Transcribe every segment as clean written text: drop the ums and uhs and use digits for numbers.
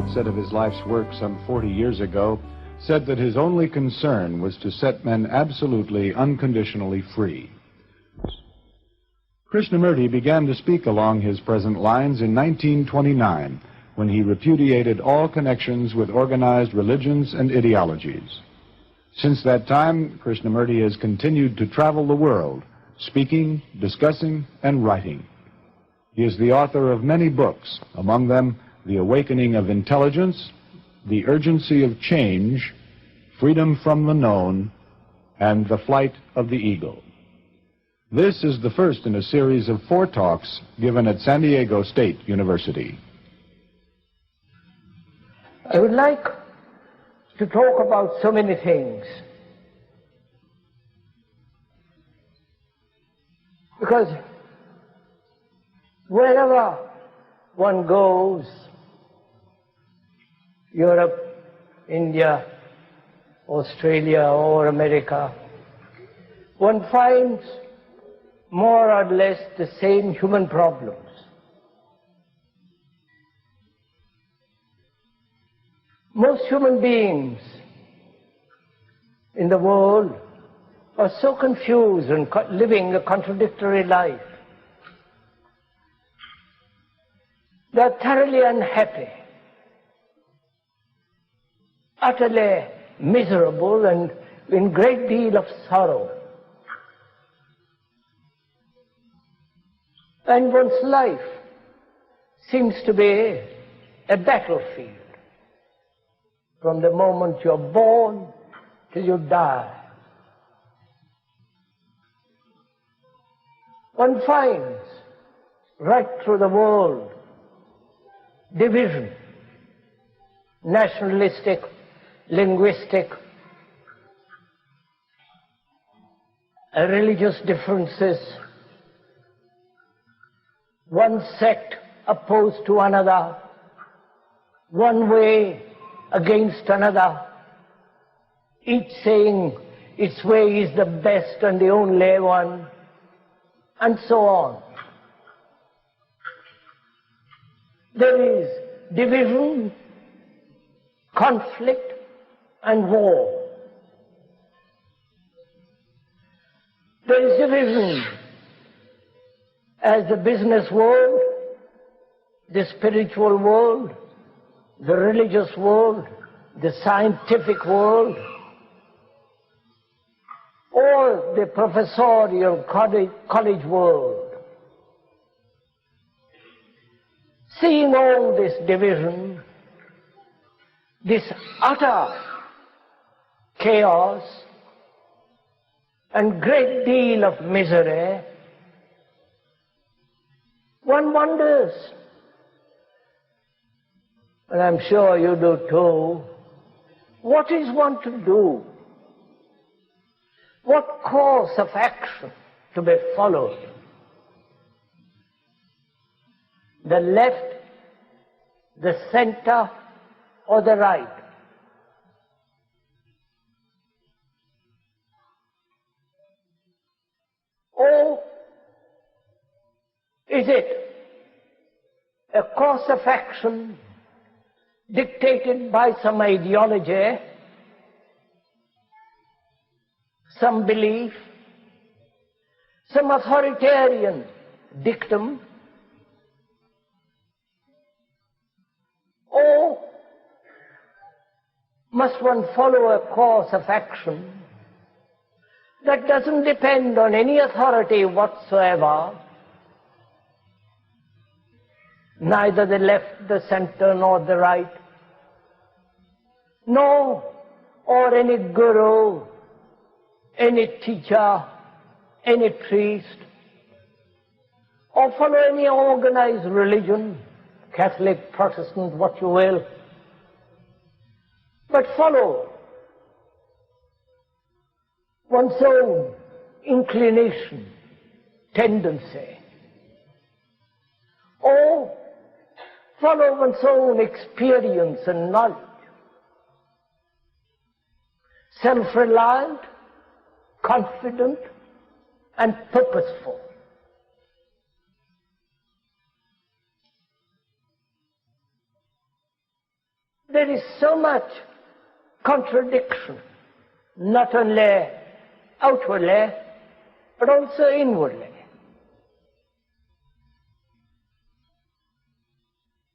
outset of his life's work some 40 years ago, said that his only concern was to set men absolutely, unconditionally free. Krishnamurti began to speak along his present lines in 1929, when he repudiated all connections with organized religions and ideologies. Since that time, Krishnamurti has continued to travel the world, speaking, discussing, and writing. He is the author of many books, among them The Awakening of Intelligence, The Urgency of Change, Freedom from the Known, and The Flight of the Eagle. This is the first in a series of 4 talks given at San Diego State University. I would like to talk about so many things, because wherever one goes, Europe, India, Australia, or America, one finds more or less the same human problems. Most human beings in the world are so confused and living a contradictory life. They are thoroughly unhappy, utterly miserable, and in great deal of sorrow. And one's life seems to be a battlefield from the moment you're born till you die. One finds right through the world division, nationalistic, linguistic, religious differences, one sect opposed to another, one way against another, each saying its way is the best and the only one, and so on. There is division, conflict, and war. There is division as the business world, the spiritual world, the religious world, the scientific world, or the professorial college world. Seeing all this division, this utter chaos and great deal of misery, one wonders, and I'm sure you do too, what is one to do? What course of action to be followed? The left, the center, or the right? Or is it a course of action dictated by some ideology, some belief, some authoritarian dictum, or must one follow a course of action that doesn't depend on any authority whatsoever, neither the left, the center, nor the right, nor or any guru, any teacher, any priest, or follow any organized religion, Catholic, Protestant, what you will, but follow one's own inclination, tendency, or follow one's own experience and knowledge, self-reliant, confident, and purposeful. there is so much contradiction, not only outwardly, but also inwardly.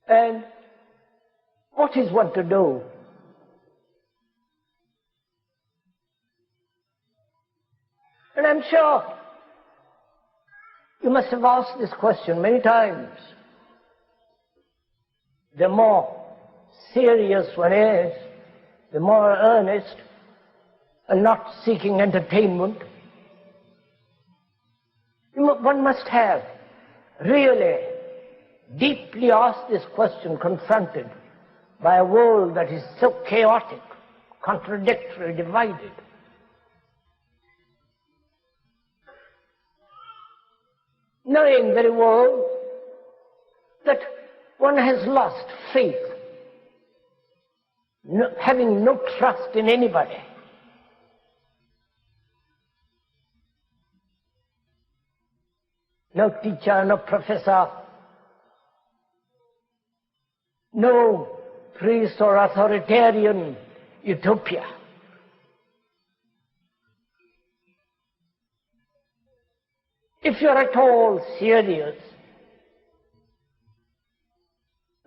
And what is one to do? And I'm sure you must have asked this question many times. The more serious one is, the more earnest, and not seeking entertainment. One must have really deeply asked this question, confronted by a world that is so chaotic, contradictory, divided. Knowing very well that one has lost faith, having no trust in anybody. No teacher, no professor, no priest or authoritarian utopia. If you're at all serious,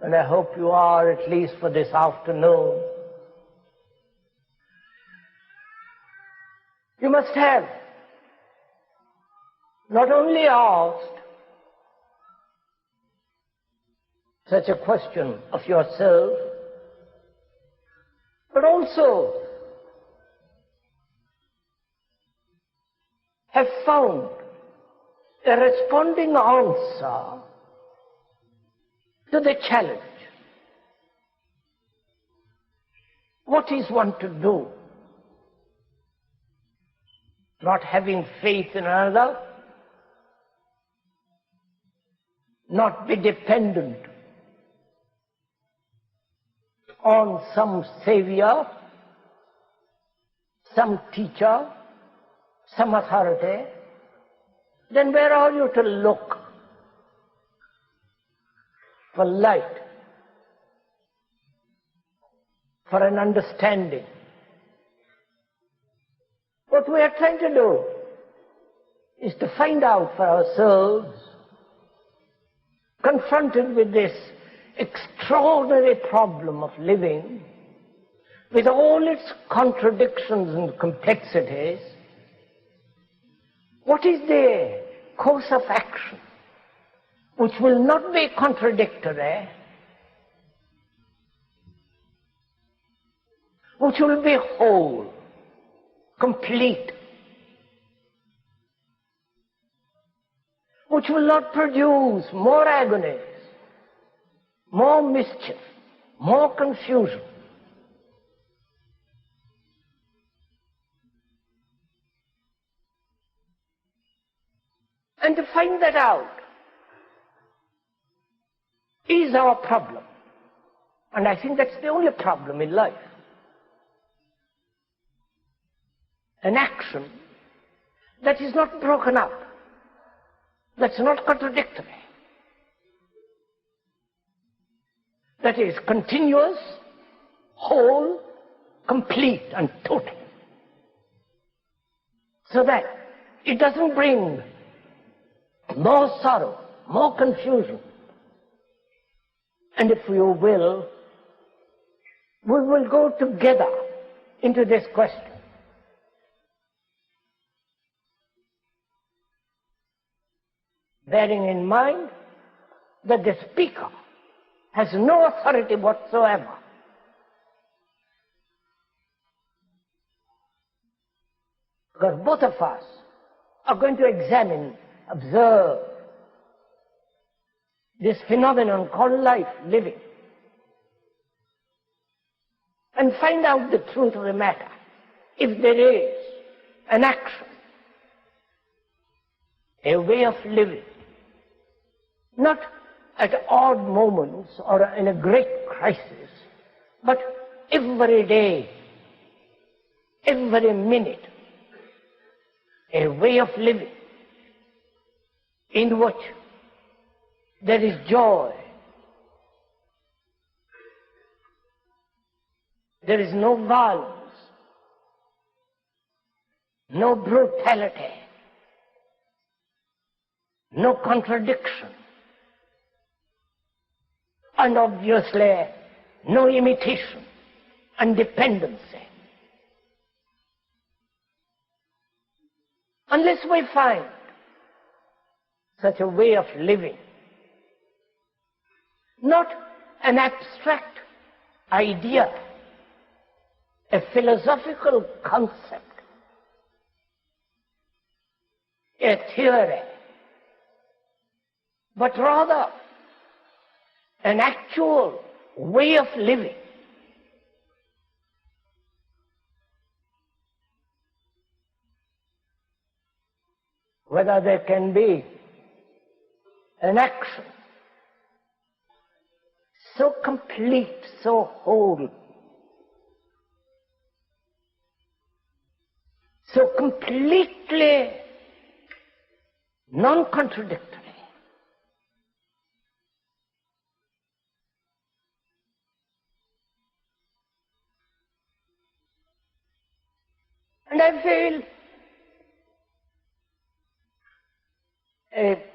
and I hope you are at least for this afternoon, you must have not only asked such a question of yourself, but also have found a responding answer to the challenge. What is one to do? Not having faith in another, not be dependent on some savior, some teacher, some authority, then where are you to look for light, for an understanding? What we are trying to do is to find out for ourselves, confronted with this extraordinary problem of living, with all its contradictions and complexities, what is the course of action which will not be contradictory, which will be whole, complete, which will not produce more agonies, more mischief, more confusion. And to find that out is our problem. And I think that's the only problem in life. An action that is not broken up, that's not contradictory, that is continuous, whole, complete and total, so that it doesn't bring more sorrow, more confusion. And if you will, we will go together into this question. Bearing in mind that the speaker has no authority whatsoever. Because both of us are going to examine, observe this phenomenon called life, living, and find out the truth of the matter. If there is an action, a way of living, not at odd moments or in a great crisis, but every day, every minute, a way of living in which there is joy, There is no violence, no brutality, no contradiction, and obviously no imitation and dependency. Unless we find such a way of living, not an abstract idea, a philosophical concept, a theory, but rather an actual way of living. Whether there can be an action so complete, so whole, so completely non-contradictory, and I feel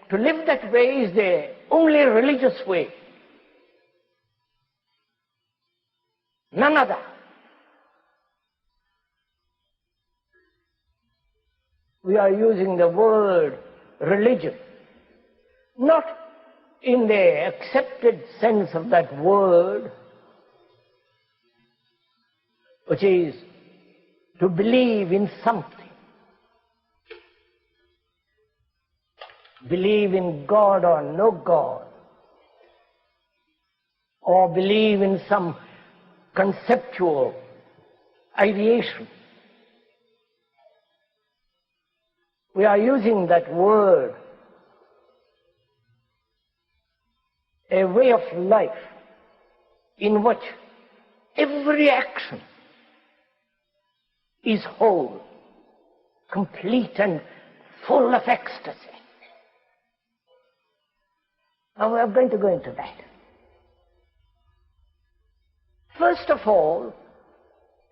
to live that way is the only religious way. None other. We are using the word religion, not in the accepted sense of that word, which is to believe in something. Believe in God or no God, or believe in some conceptual ideation. We are using that word, a way of life in which every action is whole, complete and full of ecstasy. Now we are going to go into that. First of all,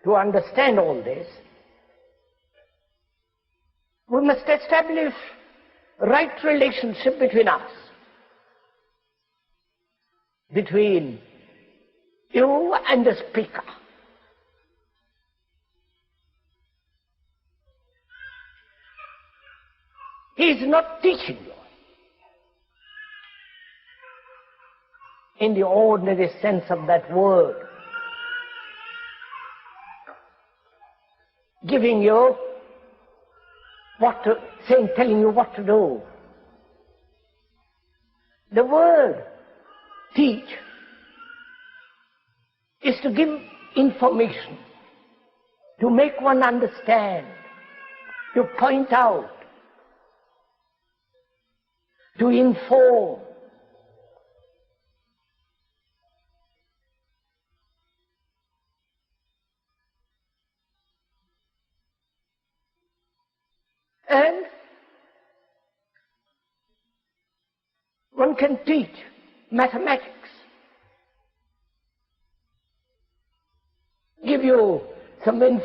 to understand all this, we must establish right relationship between us, between you and the speaker. He is not teaching you in the ordinary sense of that word, giving you what to say, telling you what to do. The word teach is to give information, to make one understand, to point out, to inform. And one can teach mathematics, give you some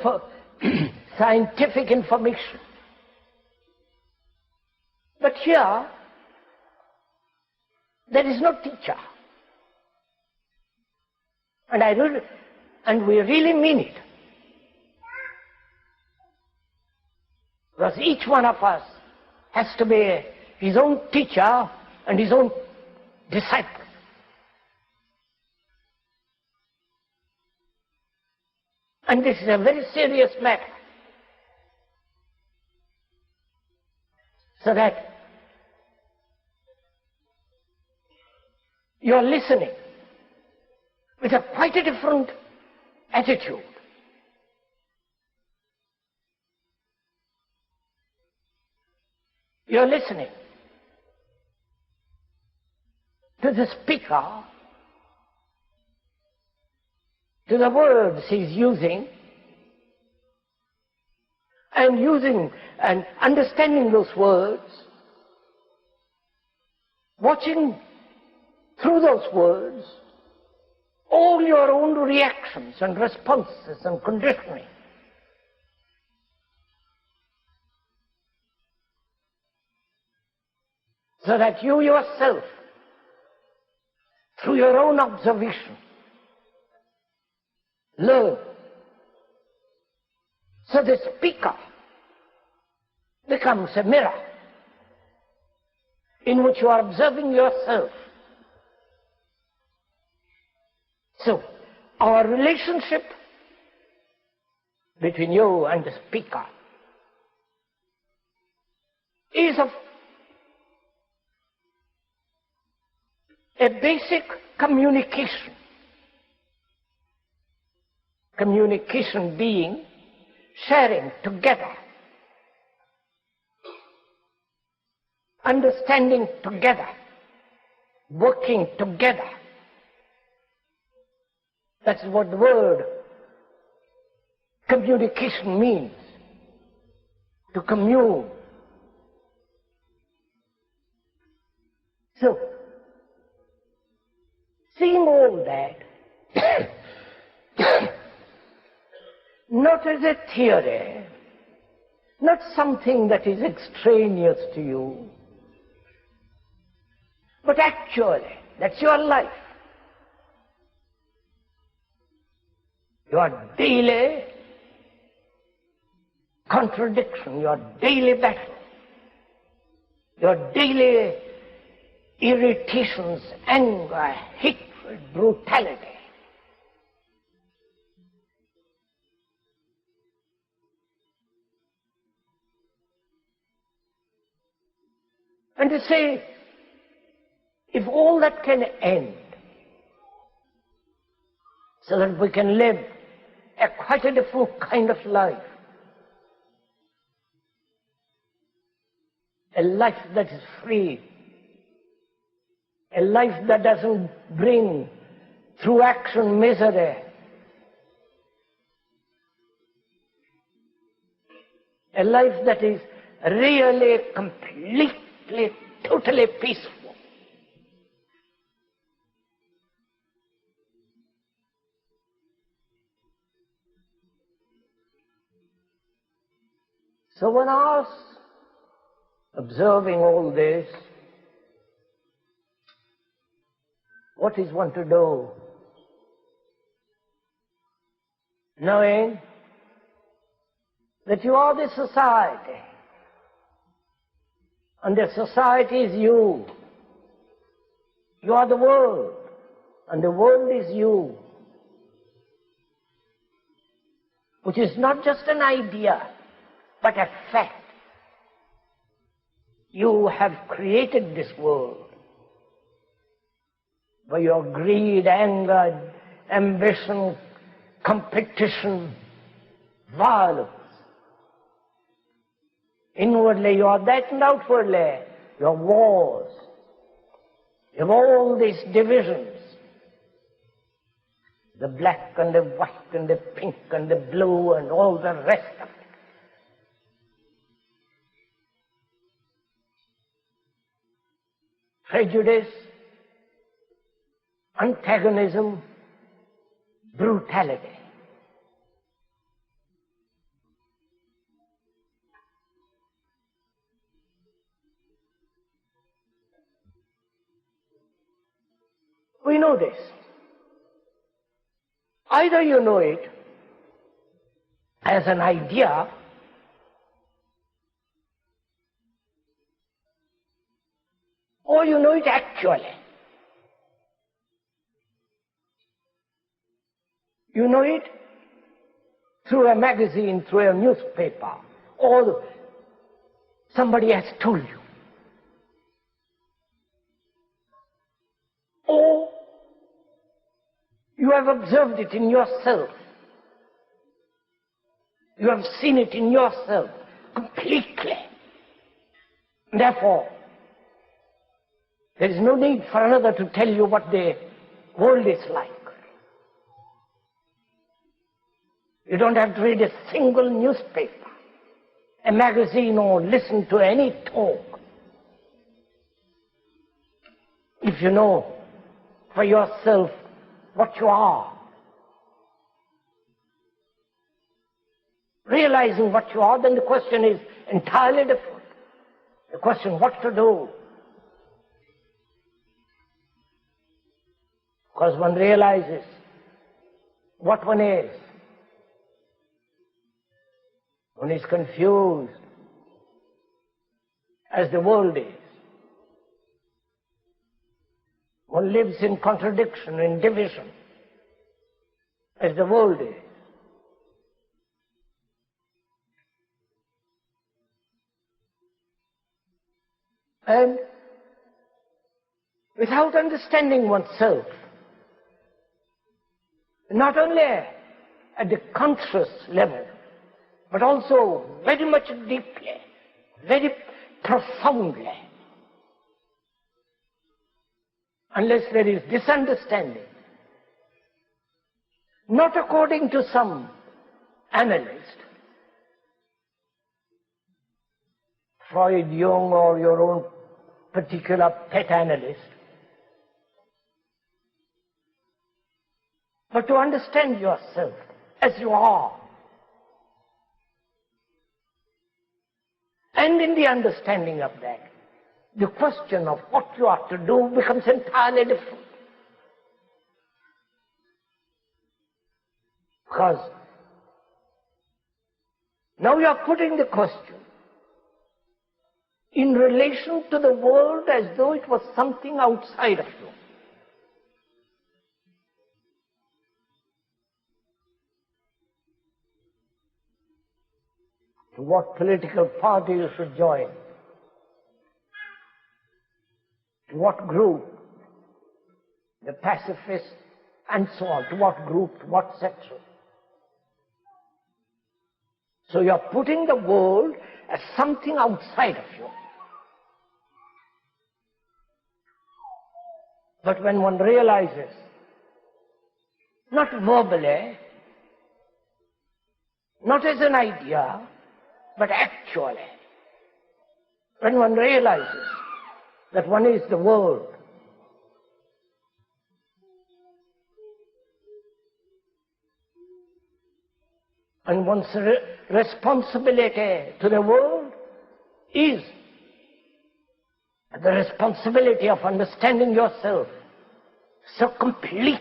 scientific information. But here, there is no teacher. And we really mean it. Because each one of us has to be his own teacher and his own disciple. And this is a very serious matter. So that you are listening with quite a different attitude. You are listening to the speaker, to the words he's using, and understanding those words, watching through those words all your own reactions and responses and conditioning. So that you yourself, through your own observation, learn. So the speaker becomes a mirror in which you are observing yourself. So, our relationship between you and the speaker is of a basic communication. Communication being sharing together, understanding together, working together. That's what the word communication means, to commune. So, seeing all that, not as a theory, not something that is extraneous to you, but actually, that's your life. Your daily contradiction, your daily battle, your daily irritations, anger, hatred, brutality. And to say, if all that can end, so that we can live quite a different kind of life, a life that is free, a life that doesn't bring through action misery, a life that is really, completely, totally peaceful. So one asks, observing all this, what is one to do? Knowing that you are the society, and the society is you. You are the world, and the world is you, which is not just an idea, but a fact. You have created this world by your greed, anger, ambition, competition, violence. Inwardly you are that, and outwardly you have wars. You have all these divisions, the black and the white and the pink and the blue and all the rest of it. Prejudice, antagonism, brutality. We know this. Either you know it as an idea, or you know it actually. You know it through a magazine, through a newspaper, or somebody has told you. Or you have observed it in yourself. You have seen it in yourself completely. Therefore, there is no need for another to tell you what the world is like. You don't have to read a single newspaper, a magazine, or listen to any talk. If you know for yourself what you are. Realizing what you are, then the question is entirely different. The question what to do. Because one realizes what one is. One is confused as the world is. One lives in contradiction, in division, as the world is. And without understanding oneself, not only at the conscious level, but also very much deeply, very profoundly, unless there is this understanding, not according to some analyst, Freud, Jung, or your own particular pet analyst, but to understand yourself as you are. And in the understanding of that, the question of what you are to do becomes entirely different. Because now you are putting the question in relation to the world as though it was something outside of you. To what political party you should join, to what group, the pacifists, and so on, to what group, to what section. So you are putting the world as something outside of you. But when one realizes, not verbally, not as an idea, but actually, when one realizes that one is the world, and one's responsibility to the world is the responsibility of understanding yourself so completely.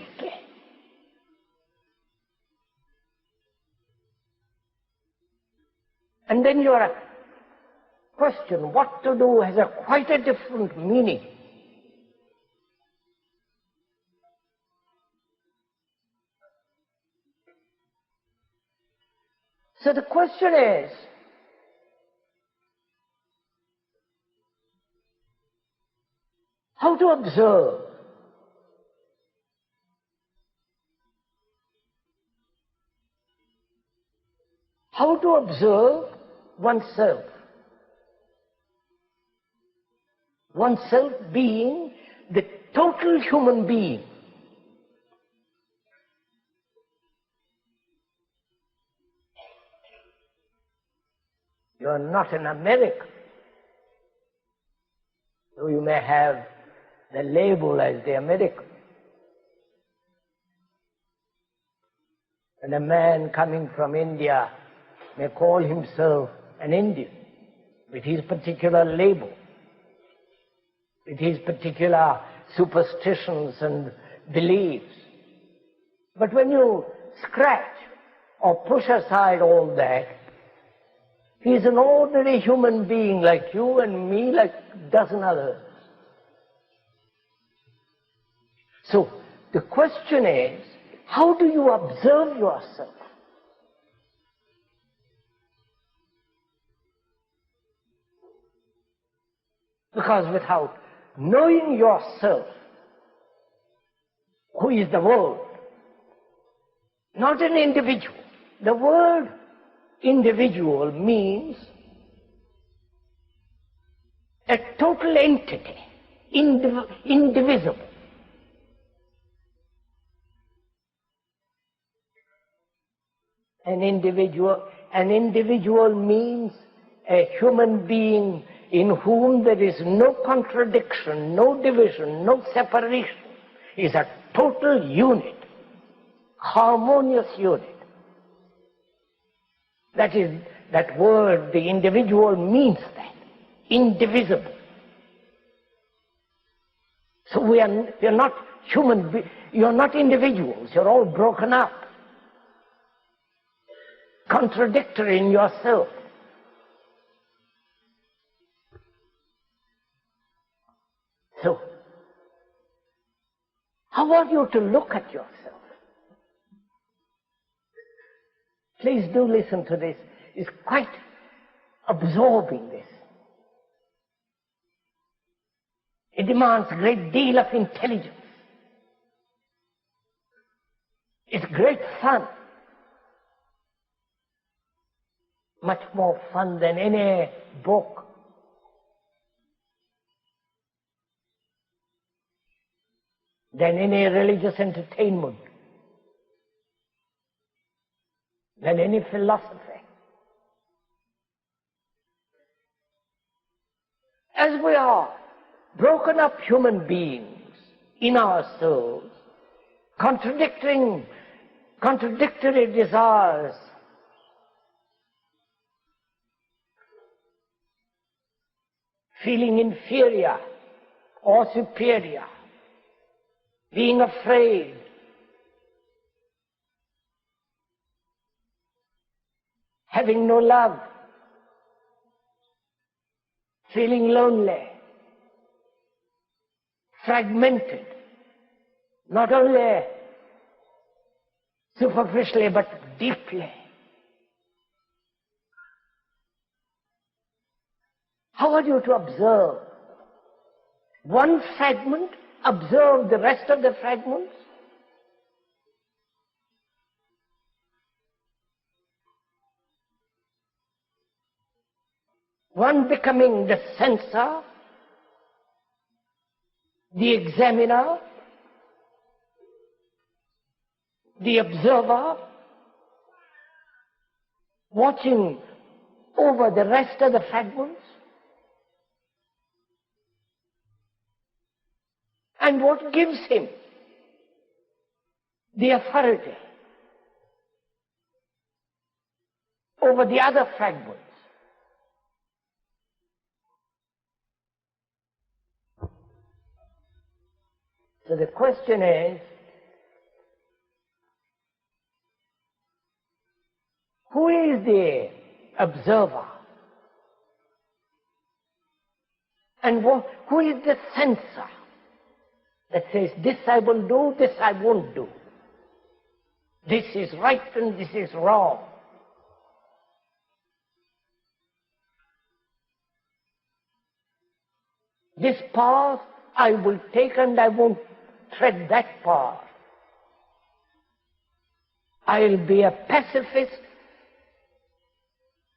And then your question, what to do, has quite a different meaning. So the question is, how to observe oneself. Oneself being the total human being. You are not an American, though you may have the label as the American. And a man coming from India may call himself an Indian with his particular label, with his particular superstitions and beliefs. But when you scratch or push aside all that, he is an ordinary human being like you and me, like a dozen others. So the question is, how do you observe yourself? Because without knowing yourself, who is the world, not an individual. The word individual means a total entity, indivisible. An individual means a human being in whom there is no contradiction, no division, no separation, is a total unit. harmonious unit. That is, that word, the individual, means that, indivisible. So we are not you're not individuals, you're all broken up, contradictory in yourself. So, how are you to look at yourself? Please do listen to this. It's quite absorbing, this. It demands a great deal of intelligence. It's great fun. Much more fun than any book. Than any religious entertainment. Than any philosophy. As we are broken up human beings in ourselves, contradictory desires, feeling inferior or superior, being afraid, having no love, feeling lonely, fragmented, not only superficially but deeply. How are you to observe? One fragment, observe the rest of the fragments? One becoming the censor, the examiner, the observer, watching over the rest of the fragments. And what gives him the authority over the other fragments? So the question is, who is the observer? And who is the censor that says, this I will do, this I won't do. This is right and this is wrong. This path I will take and I won't tread that path. I'll be a pacifist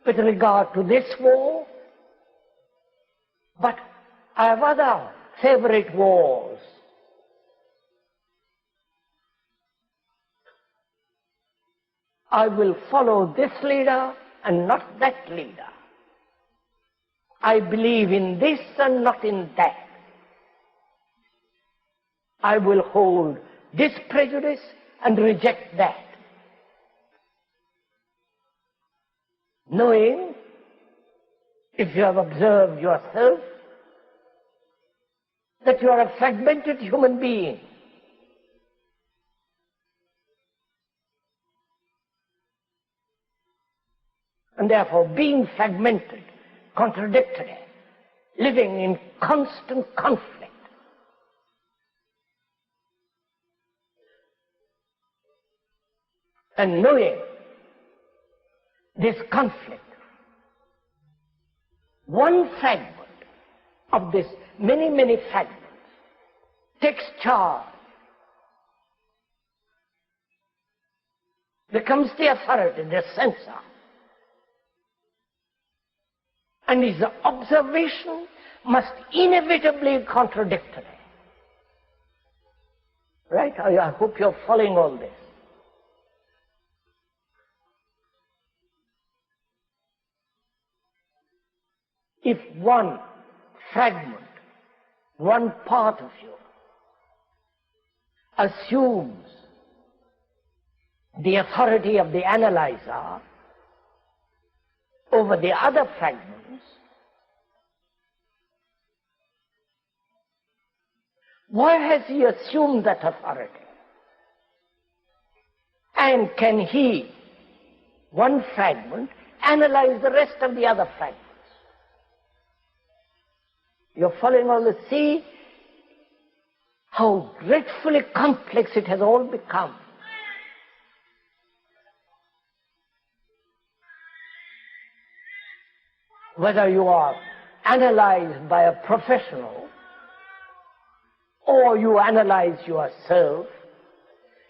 with regard to this war, but I have other favorite wars. I will follow this leader and not that leader. I believe in this and not in that. I will hold this prejudice and reject that. Knowing, if you have observed yourself, that you are a fragmented human being. And therefore, being fragmented, contradictory, living in constant conflict, and knowing this conflict, one fragment of this many, many fragments takes charge, becomes the authority, the censor, and his observation must inevitably be contradictory. Right? I hope you're following all this. If one fragment, one part of you assumes the authority of the analyzer over the other fragments, why has he assumed that authority? And can he, one fragment, analyze the rest of the other fragments? You're following all this? See how dreadfully complex it has all become. Whether you are analyzed by a professional or you analyze yourself,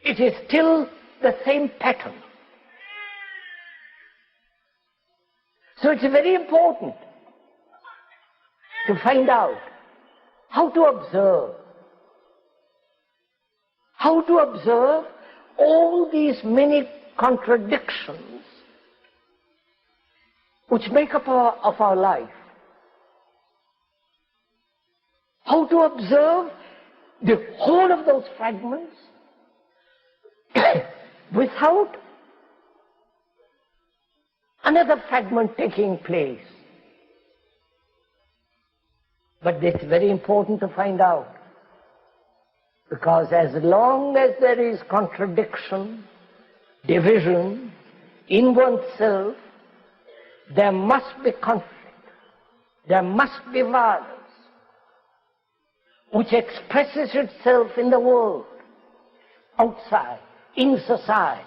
it is still the same pattern. So it's very important to find out how to observe all these many contradictions which make up of our life. How to observe the whole of those fragments without another fragment taking place. But this is very important to find out, because as long as there is contradiction, division in oneself, there must be conflict, there must be violence, which expresses itself in the world, outside, in society.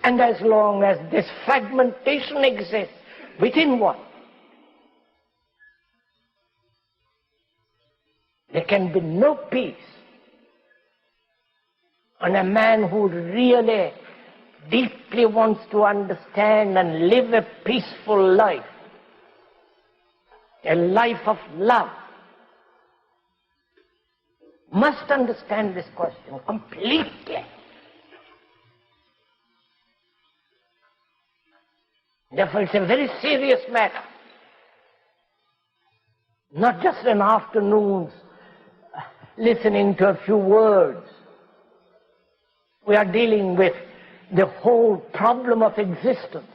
And as long as this fragmentation exists within one, there can be no peace. And a man who really deeply wants to understand and live a peaceful life, a life of love, must understand this question completely. Therefore, it's a very serious matter. Not just an afternoon's listening to a few words. We are dealing with the whole problem of existence.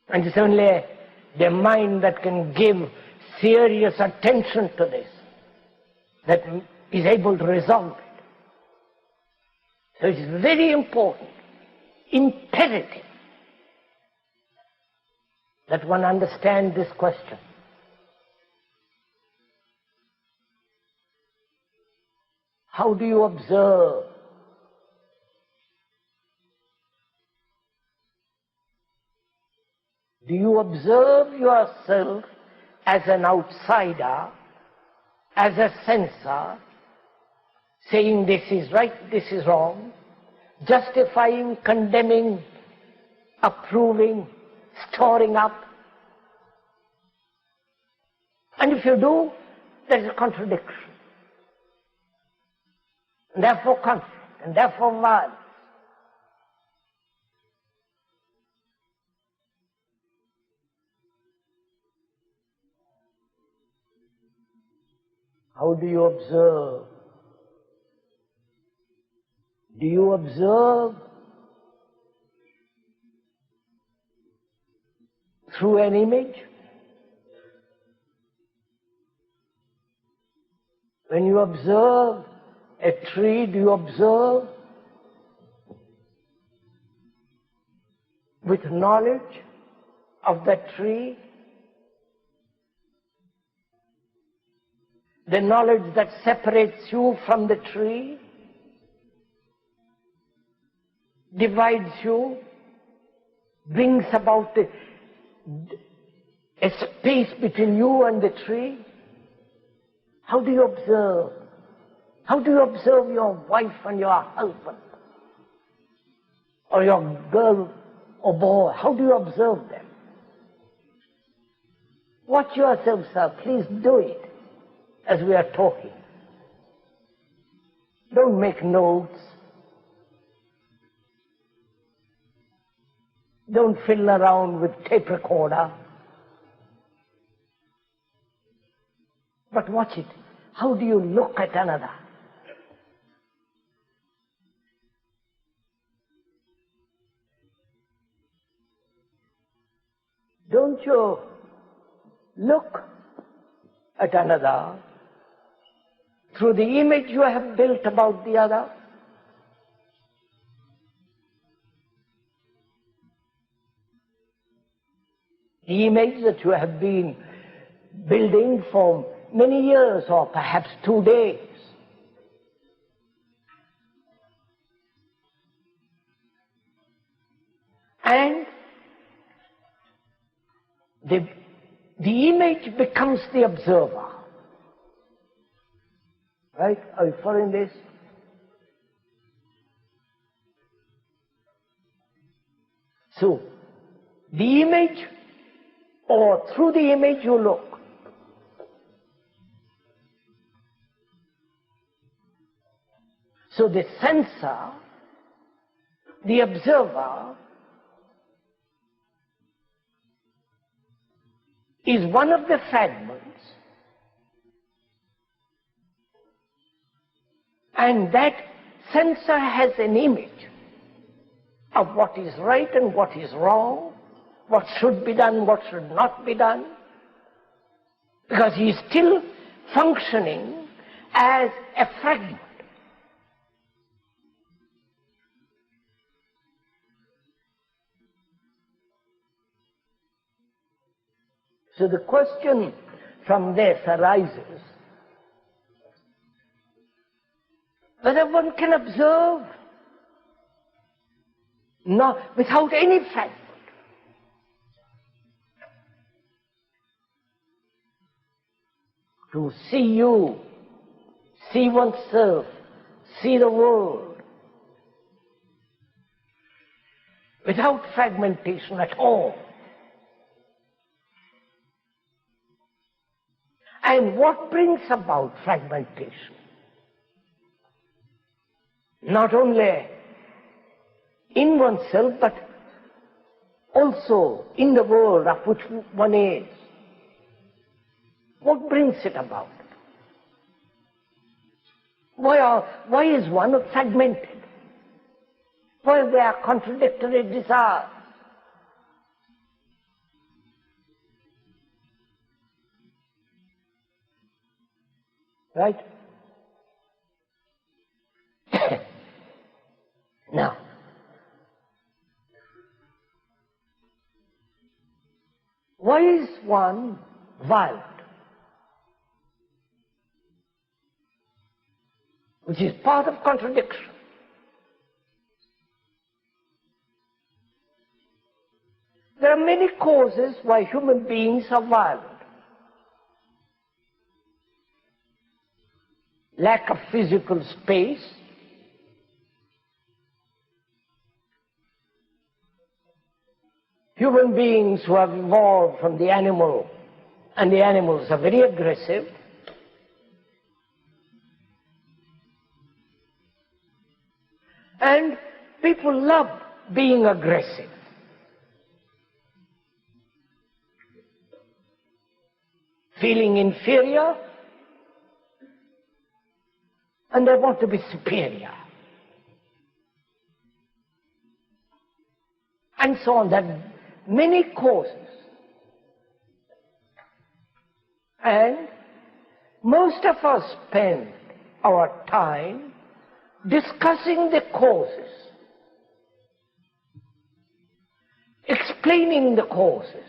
And it's only the mind that can give serious attention to this that is able to resolve it. So it's very important, imperative, that one understand this question. How do you observe? Do you observe yourself as an outsider, as a censor, saying this is right, this is wrong, justifying, condemning, approving, storing up? And if you do, there is a contradiction. And therefore conflict, and therefore violence. How do you observe? Do you observe through an image? When you observe a tree, do you observe with knowledge of that tree? The knowledge that separates you from the tree, divides you, brings about a space between you and the tree. How do you observe? How do you observe your wife and your husband? Or your girl or boy? How do you observe them? Watch yourself, sir. Please do it as we are talking. Don't make notes. Don't fiddle around with tape recorder. But watch it. How do you look at another? Don't you look at another through the image you have built about the other? The image that you have been building for many years or perhaps 2 days. And the image becomes the observer. Right? Are you following this? So, the image, or through the image you look. So the sensor, the observer, is one of the fragments, and that sensor has an image of what is right and what is wrong, what should be done, what should not be done, because he is still functioning as a fragment. So the question from this arises whether one can observe without any fragment. To see you, see oneself, see the world, without fragmentation at all. And what brings about fragmentation? Not only in oneself, but also in the world of which one is. What brings it about? Why is one fragmented? Why there are contradictory desires? Right? Now, why is one violent? Which is part of contradiction. There are many causes why human beings are violent. Lack of physical space, human beings who have evolved from the animal, and the animals are very aggressive, and people love being aggressive. Feeling inferior, and they want to be superior. And so on. There are many causes. And most of us spend our time discussing the causes, explaining the causes.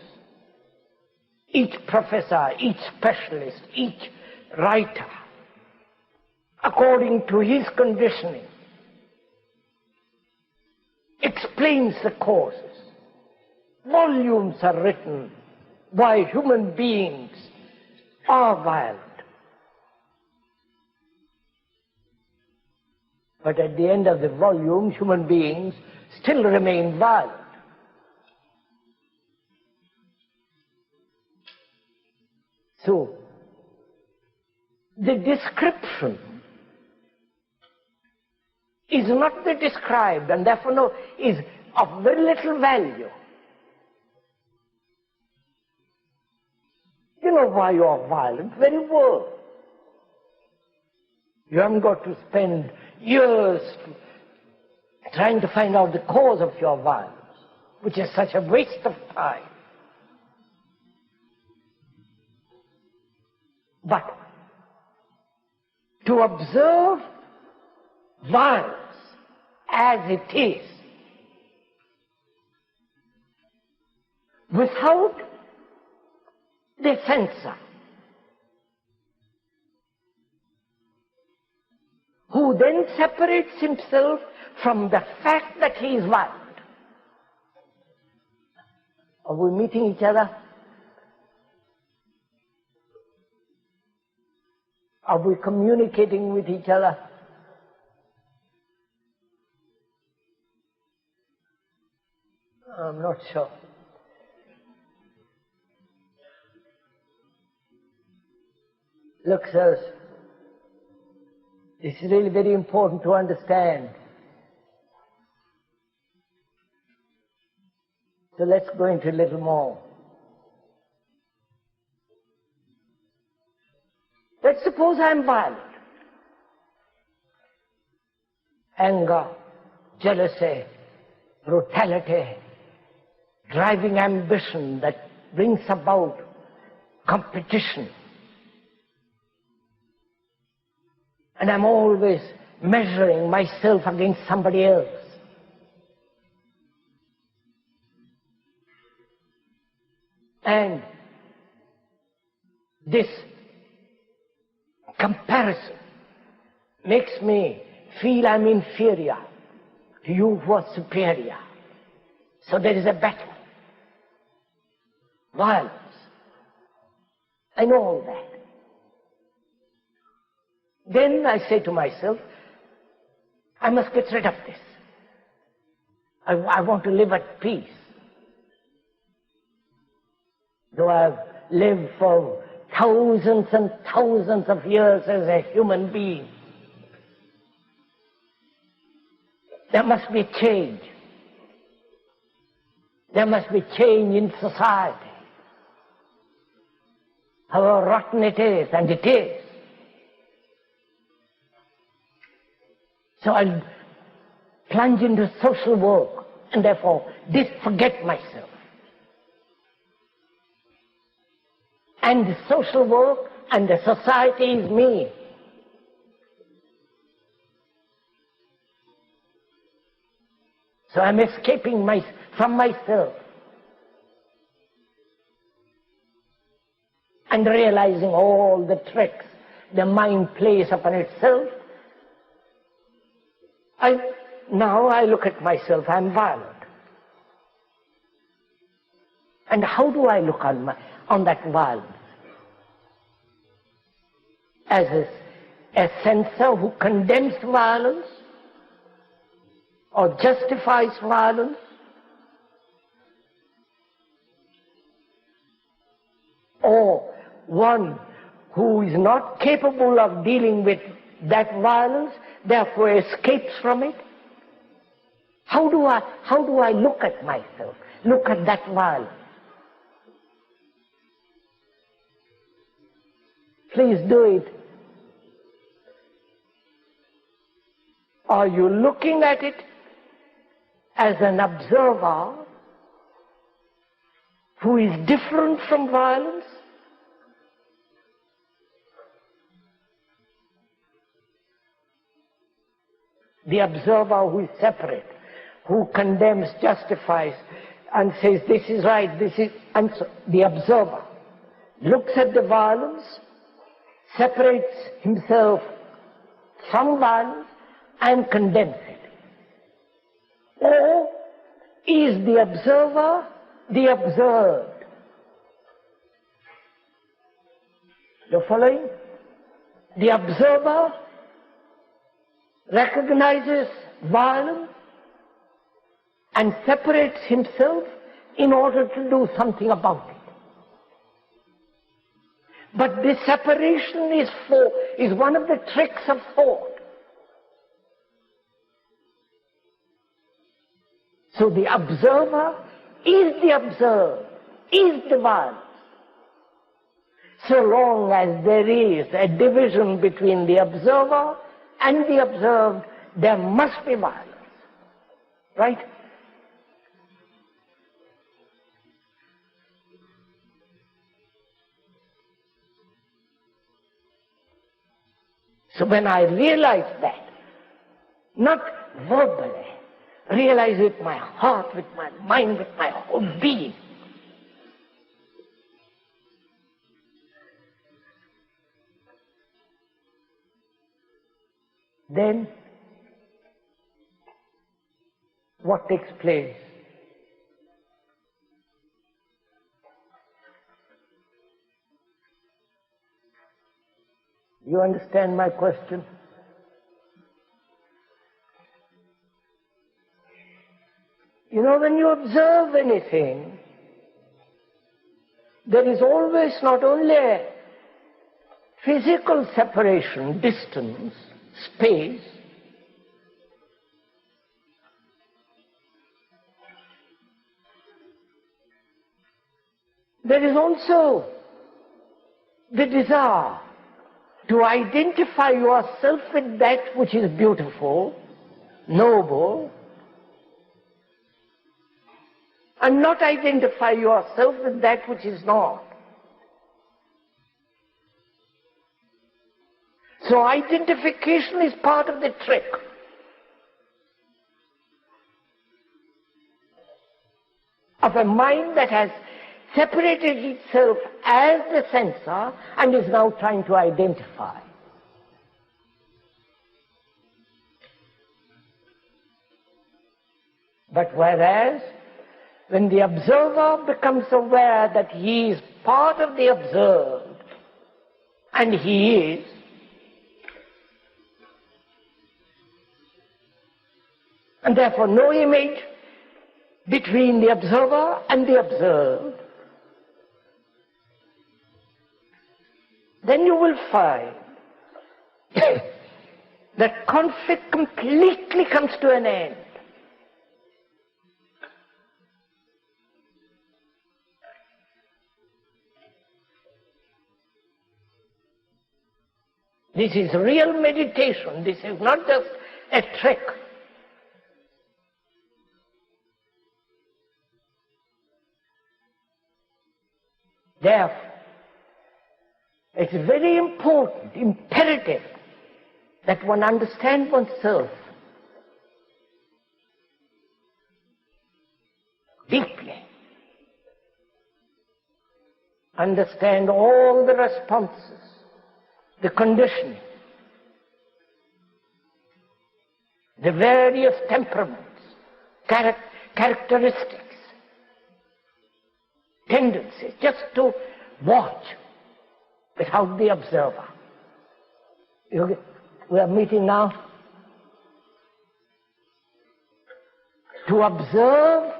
Each professor, each specialist, each writer, according to his conditioning, explains the causes. Volumes are written why human beings are violent. But at the end of the volume, human beings still remain violent. So, the description is not the described, and therefore is of very little value. You know why you are violent very well. You haven't got to spend years trying to find out the cause of your violence, which is such a waste of time. But to observe violence as it is, without the censor, who then separates himself from the fact that he is violent. Are we meeting each other? Are we communicating with each other? I'm not sure. Look, sirs, this is really very important to understand. So let's go into a little more. Let's suppose I'm violent. Anger, jealousy, brutality, driving ambition that brings about competition. And I'm always measuring myself against somebody else. And this comparison makes me feel I'm inferior to you who are superior. So there is a battle, violence, and all that. Then I say to myself, I must get rid of this. I want to live at peace. Though I've lived for thousands and thousands of years as a human being, there must be change. There must be change in society. How rotten it is, and it is. So I'll plunge into social work and therefore forget myself. And the social work and the society is me. So I'm escaping from myself and realizing all the tricks the mind plays upon itself. Now I look at myself, I'm violent. And how do I look on that violence? As a censor who condemns violence or justifies violence? Or one who is not capable of dealing with that violence, therefore escapes from it? How do I look at myself, look at that violence? Please do it. Are you looking at it as an observer who is different from violence? The observer who is separate, who condemns, justifies, and says this is right, this is... And so the observer looks at the violence, separates himself from violence, and condemns it. Or is the observer the observed? You're following? The observer recognizes violence and separates himself in order to do something about it. But this separation is one of the tricks of thought. So the observer is the observed, is the violence. so long as there is a division between the observer and the observed, there must be violence. Right? So when I realize that, not verbally, realize with my heart, with my mind, with my whole being, then what takes place? You understand my question? You know, when you observe anything, there is always not only a physical separation, distance, space, there is also the desire to identify yourself with that which is beautiful, noble, and not identify yourself with that which is not. So identification is part of the trick. Of a mind that has separated itself as the sensor and is now trying to identify. But whereas, when the observer becomes aware that he is part of the observed, and he is, and therefore no image between the observer and the observed, then you will find that conflict completely comes to an end. This is real meditation. This is not just a trick. Therefore, it's very important, imperative, that one understand oneself deeply. Understand all the responses, the conditioning, the various temperaments, characteristics, tendencies, just to watch without the observer. We are meeting now to observe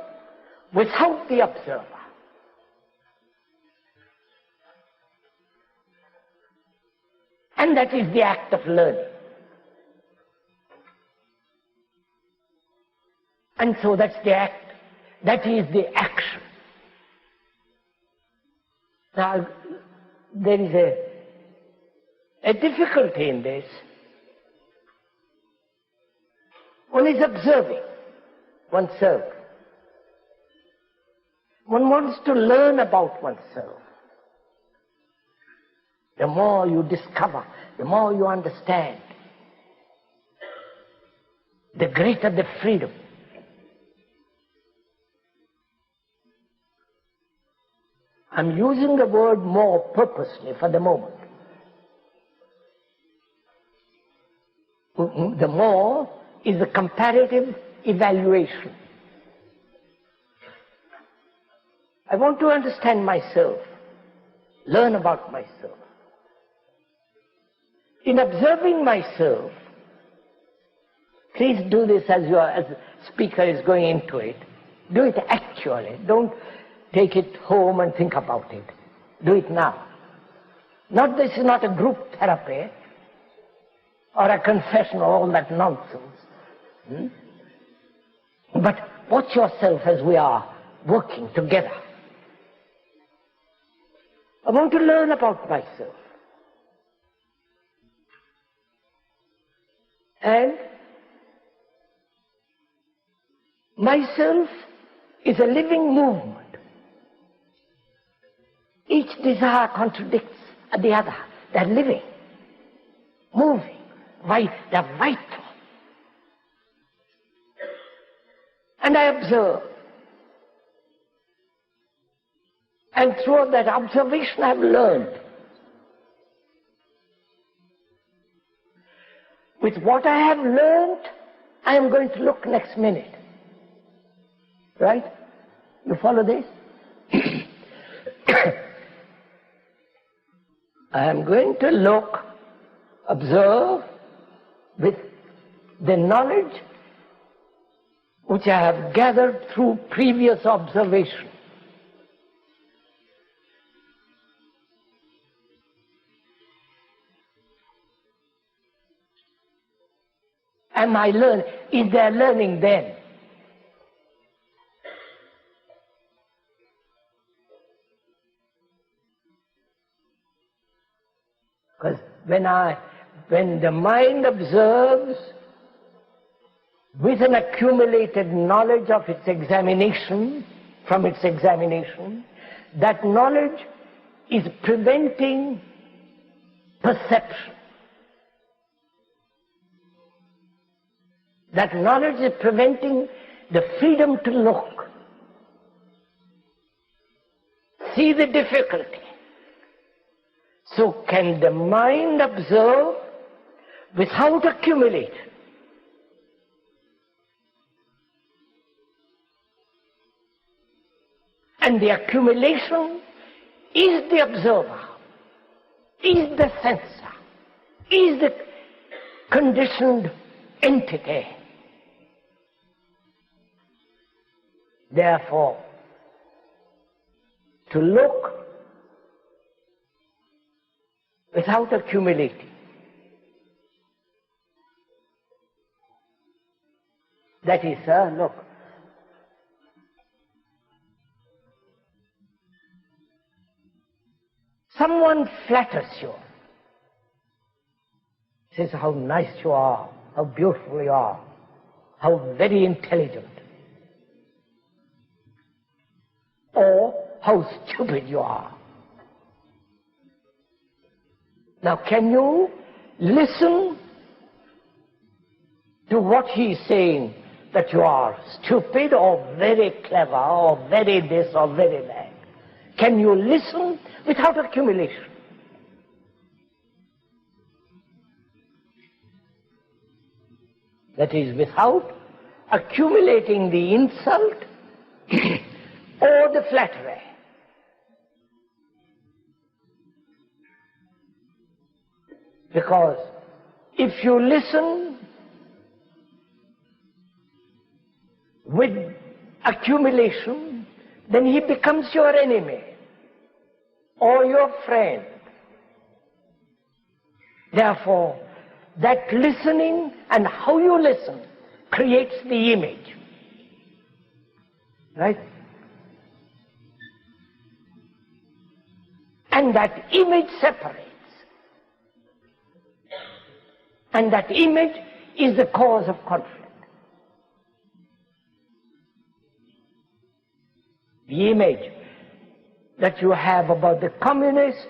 without the observer. And that is the act of learning. And so that's the act, that is the action. Now, there is a difficulty in this. One is observing oneself. One wants to learn about oneself. The more you discover, the more you understand, the greater the freedom. I'm using the word more purposely for the moment. The more is the comparative evaluation. I want to understand myself, learn about myself. In observing myself, please do this as the speaker is going into it. Do it actually. Don't take it home and think about it. Do it now. This is not a group therapy or a confession or all that nonsense. But watch yourself as we are working together. I want to learn about myself. And myself is a living movement. Each desire contradicts the other. They're living, moving, they're vital. And I observe. And through that observation I've learned. With what I have learned, I am going to look next minute. Right? You follow this? I am going to look, observe with the knowledge which I have gathered through previous observation. Am I learning? Is there learning then? Because when the mind observes with an accumulated knowledge of its examination, from its examination, that knowledge is preventing perception. That knowledge is preventing the freedom to look, see the difficulty. So can the mind observe without accumulation? And the accumulation is the observer, is the sensor, is the conditioned entity. Therefore, to look without accumulating, that is, look, someone flatters you, says how nice you are, how beautiful you are, how very intelligent, or how stupid you are. Now can you listen to what he is saying, that you are stupid or very clever or very this or very that? Can you listen without accumulation? That is, without accumulating the insult or the flattery. Because if you listen with accumulation, then he becomes your enemy or your friend. Therefore, that listening and how you listen creates the image. Right? And that image separates. And that image is the cause of conflict. The image that you have about the communist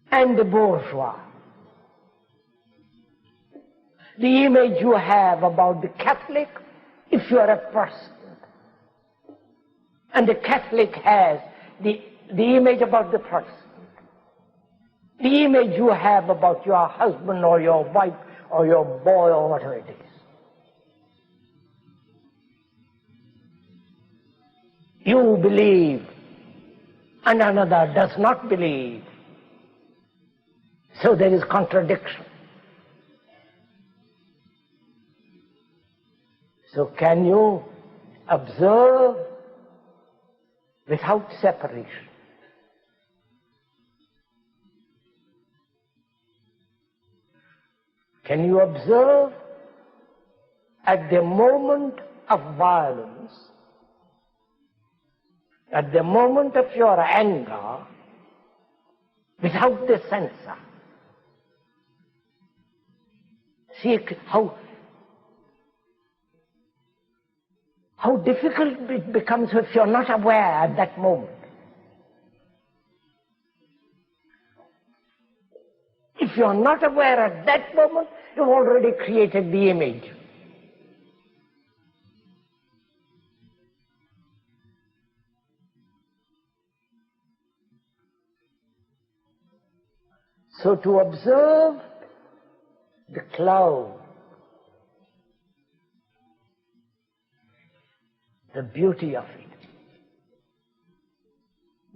and the bourgeois. The image you have about the Catholic, if you are a person. And the Catholic has the image about the Protestant. The image you have about your husband or your wife or your boy or whatever it is. You believe and another does not believe. So there is contradiction. So can you observe without separation? Can you observe at the moment of violence At the moment of your anger, without the censor, see how difficult it becomes if you're not aware at that moment. If you're not aware at that moment, you've already created the image. So to observe the cloud, the beauty of it,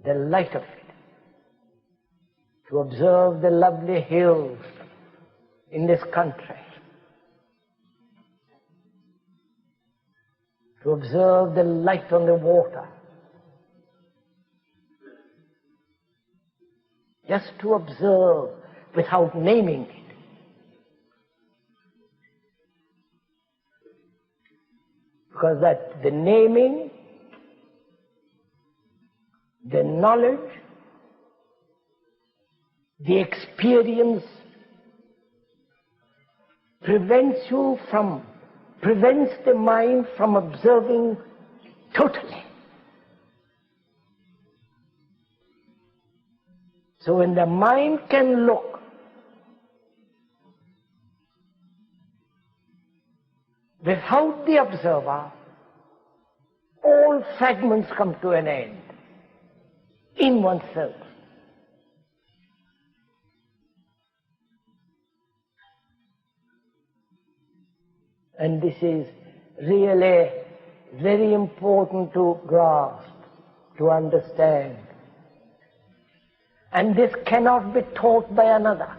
the light of it, to observe the lovely hills in this country, to observe the light on the water, just to observe without naming it. Because that the naming, the knowledge, the experience prevents the mind from observing totally. So when the mind can look, without the observer, all fragments come to an end in oneself. And this is really very important to grasp, to understand. And this cannot be taught by another.